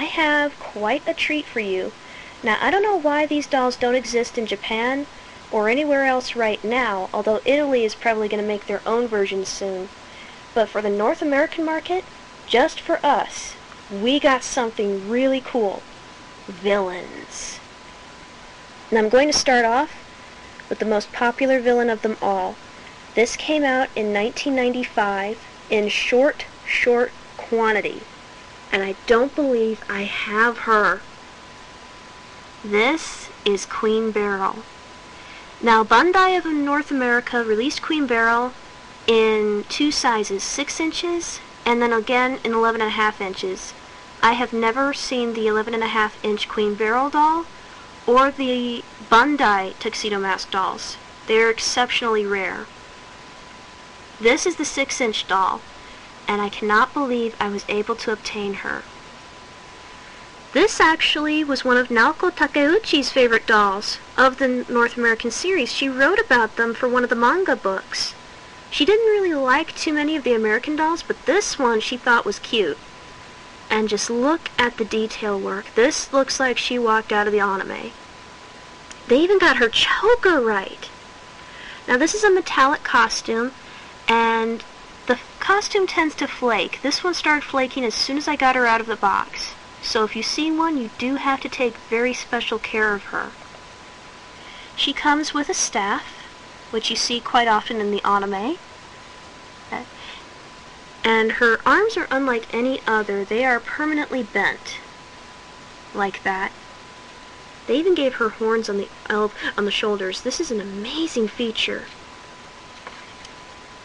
I have quite a treat for you. Now, I don't know why these dolls don't exist in Japan or anywhere else right now, although Italy is probably going to make their own versions soon. But for the North American market, just for us, we got something really cool. Villains. And I'm going to start off with the most popular villain of them all. This came out in 1995 in short quantity. And I don't believe I have her. This is Queen Beryl. Now, Bandai of North America released Queen Beryl in two sizes, 6 inches, and then again in 11.5 inches. I have never seen the 11.5 inch Queen Beryl doll or the Bandai Tuxedo Mask dolls. They are exceptionally rare. This is the 6 inch doll, and I cannot believe I was able to obtain her. This actually was one of Naoko Takeuchi's favorite dolls of the North American series. She wrote about them for one of the manga books. She didn't really like too many of the American dolls, but this one she thought was cute. And just look at the detail work. This looks like she walked out of the anime. They even got her choker right. Now this is a metallic costume, and the costume tends to flake. This one started flaking as soon as I got her out of the box. So if you see one, you do have to take very special care of her. She comes with a staff, which you see quite often in the anime. And her arms are unlike any other. They are permanently bent, like that. They even gave her horns on the shoulders. This is an amazing feature.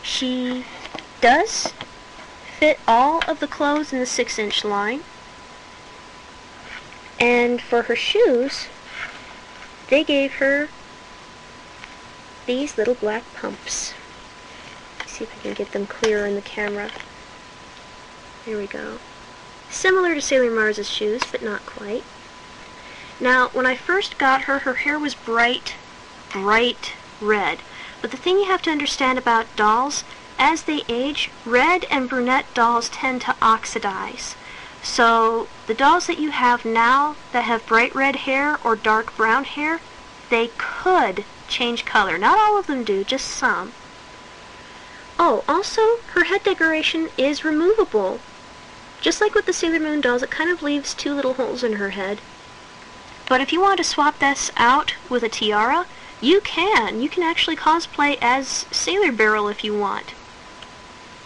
She does fit all of the clothes in the 6 inch line. And for her shoes, they gave her these little black pumps. Let's see if I can get them clearer in the camera. There we go. Similar to Sailor Mars' shoes, but not quite. Now, when I first got her, her hair was bright red. But the thing you have to understand about dolls, as they age, red and brunette dolls tend to oxidize. So, the dolls that you have now that have bright red hair or dark brown hair, they could change color. Not all of them do, just some. Oh, also, her head decoration is removable. Just like with the Sailor Moon dolls, it kind of leaves 2 little holes in her head. But if you want to swap this out with a tiara, you can. You can actually cosplay as Sailor Beryl if you want.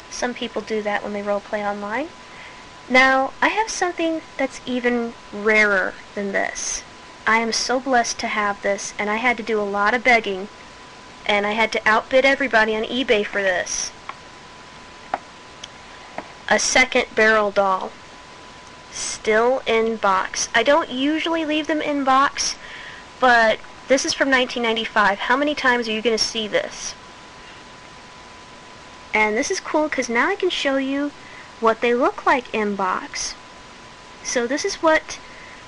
Some people do that when they roleplay online. Now, I have something that's even rarer than this. I am so blessed to have this, and I had to do a lot of begging, and I had to outbid everybody on eBay for this. A second Beryl doll. Still in box. I don't usually leave them in box, but this is from 1995. How many times are you going to see this? And this is cool because now I can show you what they look like in box. So this is what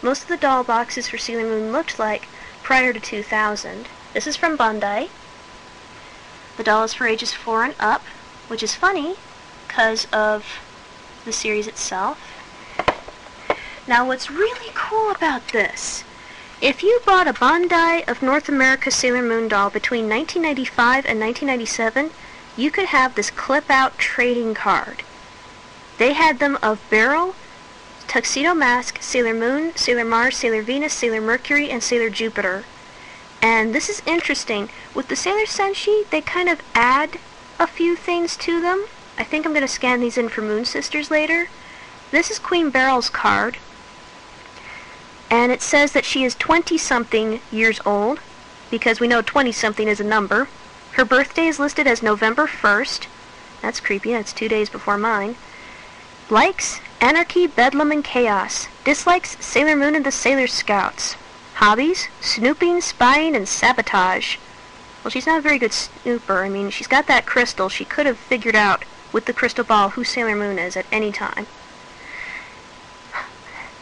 most of the doll boxes for Sailor Moon looked like prior to 2000. This is from Bandai. The doll is for ages 4 and up, which is funny because of the series itself. Now what's really cool about this, if you bought a Bandai of North America Sailor Moon doll between 1995 and 1997, you could have this clip-out trading card. They had them of Beryl, Tuxedo Mask, Sailor Moon, Sailor Mars, Sailor Venus, Sailor Mercury, and Sailor Jupiter. And this is interesting. With the Sailor Senshi, they kind of add a few things to them. I think I'm going to scan these in for Moon Sisters later. This is Queen Beryl's card. And it says that she is 20-something years old, because we know 20-something is a number. Her birthday is listed as November 1st. That's creepy, that's 2 days before mine. Likes anarchy, bedlam, and chaos. Dislikes Sailor Moon and the Sailor Scouts. Hobbies, snooping, spying, and sabotage. Well, she's not a very good snooper. I mean, she's got that crystal. She could have figured out with the crystal ball who Sailor Moon is at any time.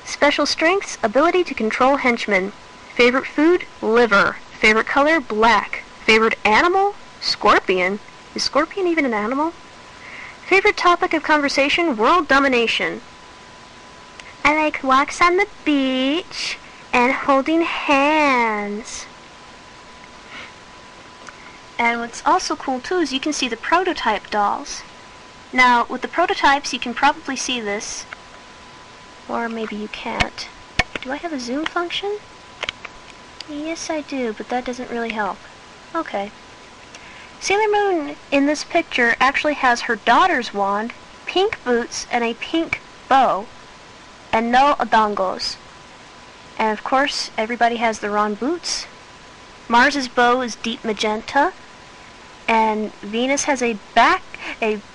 Special strengths, ability to control henchmen. Favorite food, liver. Favorite color, black. Favorite animal, scorpion. Is scorpion even an animal? Favorite topic of conversation, world domination. and like walks on the beach and holding hands. And what's also cool too is you can see the prototype dolls. Now with the prototypes you can probably see this, or maybe you can't. Do I have a zoom function? Yes I do, but that doesn't really help. Okay. Sailor Moon in this picture actually has her daughter's wand, pink boots, and a pink bow, and no odongos. And of course, everybody has their own boots. Mars's bow is deep magenta, and Venus has a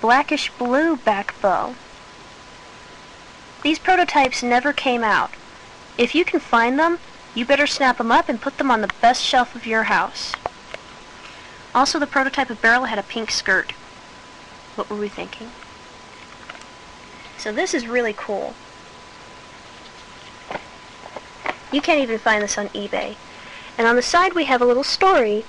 blackish blue back bow. These prototypes never came out. If you can find them, you better snap them up and put them on the best shelf of your house. Also, the prototype of Beryl had a pink skirt. What were we thinking? So this is really cool. You can't even find this on eBay. And on the side we have a little story.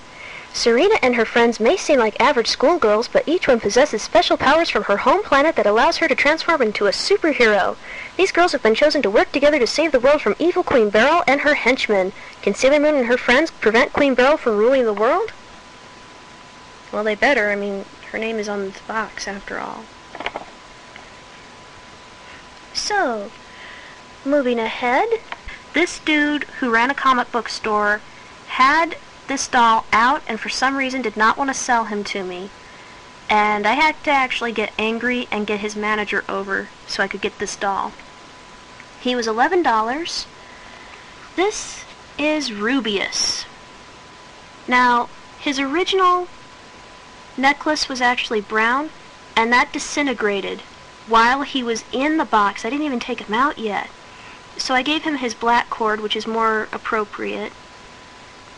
Serena and her friends may seem like average schoolgirls, but each one possesses special powers from her home planet that allows her to transform into a superhero. These girls have been chosen to work together to save the world from evil Queen Beryl and her henchmen. Can Sailor Moon and her friends prevent Queen Beryl from ruling the world? Well, they better. I mean, her name is on the box, after all. So, moving ahead, this dude who ran a comic book store had this doll out and for some reason did not want to sell him to me. And I had to actually get angry and get his manager over so I could get this doll. He was $11. This is Rubius. Now, his original necklace was actually brown, and that disintegrated while he was in the box. I didn't even take him out yet. So I gave him his black cord, which is more appropriate.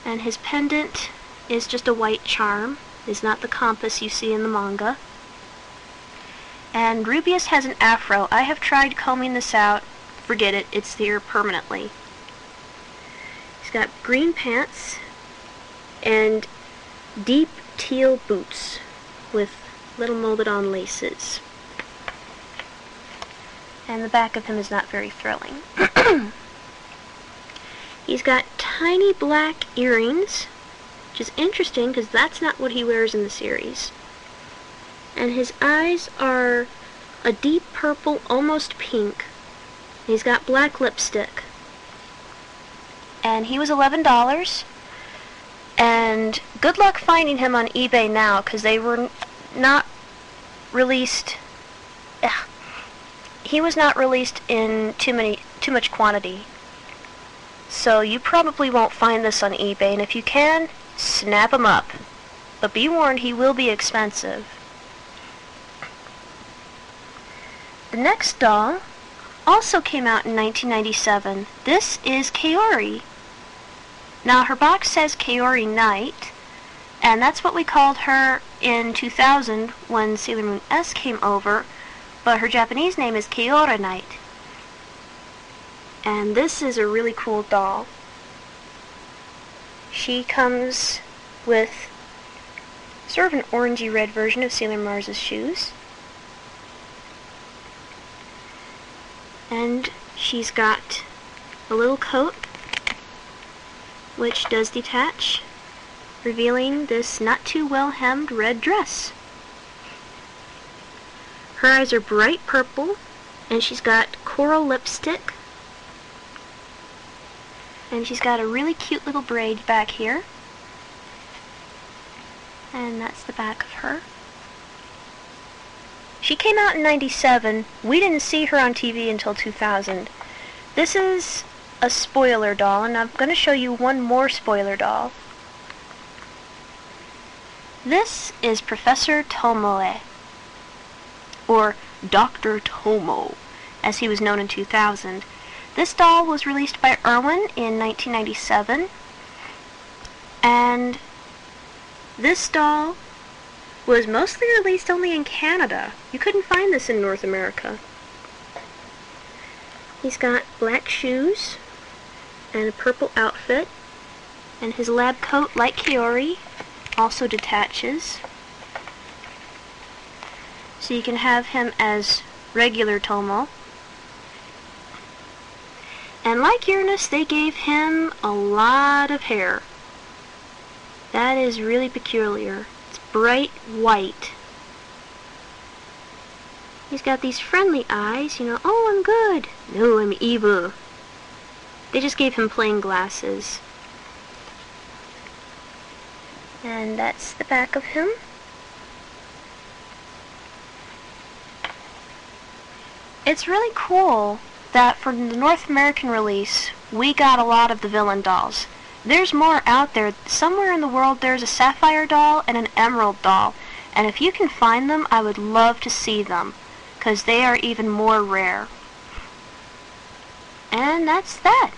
And his pendant is just a white charm. It's not the compass you see in the manga. And Rubius has an afro. I have tried combing this out. Forget it, it's here permanently. He's got green pants and deep teal boots with little molded on laces. And the back of him is not very thrilling. He's got tiny black earrings, which is interesting because that's not what he wears in the series. And his eyes are a deep purple, almost pink. He's got black lipstick. And he was $11. And good luck finding him on eBay now, because they were not released. He was not released in too much quantity. So you probably won't find this on eBay, and if you can, snap him up. But be warned, he will be expensive. The next doll also came out in 1997. This is Kaori. Now her box says Kaori Knight, and that's what we called her in 2000 when Sailormoon S came over, but her Japanese name is Kaori Knight. And this is a really cool doll. She comes with sort of an orangey red version of Sailor Mars's shoes. And she's got a little coat which does detach, revealing this not too well hemmed red dress. Her eyes are bright purple, and she's got coral lipstick. And she's got a really cute little braid back here. And that's the back of her. She came out in 97. We didn't see her on TV until 2000. This is a spoiler doll, and I'm going to show you one more spoiler doll. This is Professor Tomoe, or Dr. Tomo, as he was known in 2000. This doll was released by Irwin in 1997, and this doll was mostly released only in Canada. You couldn't find this in North America. He's got black shoes and a purple outfit, and his lab coat, like Kaori, also detaches. So you can have him as regular Tomo. And like Uranus, they gave him a lot of hair. That is really peculiar. It's bright white. He's got these friendly eyes, you know, oh, I'm good. No, I'm evil. They just gave him plain glasses. And that's the back of him. It's really cool that for the North American release, we got a lot of the villain dolls. There's more out there. Somewhere in the world there's a sapphire doll and an emerald doll. And if you can find them, I would love to see them, because they are even more rare. And that's that.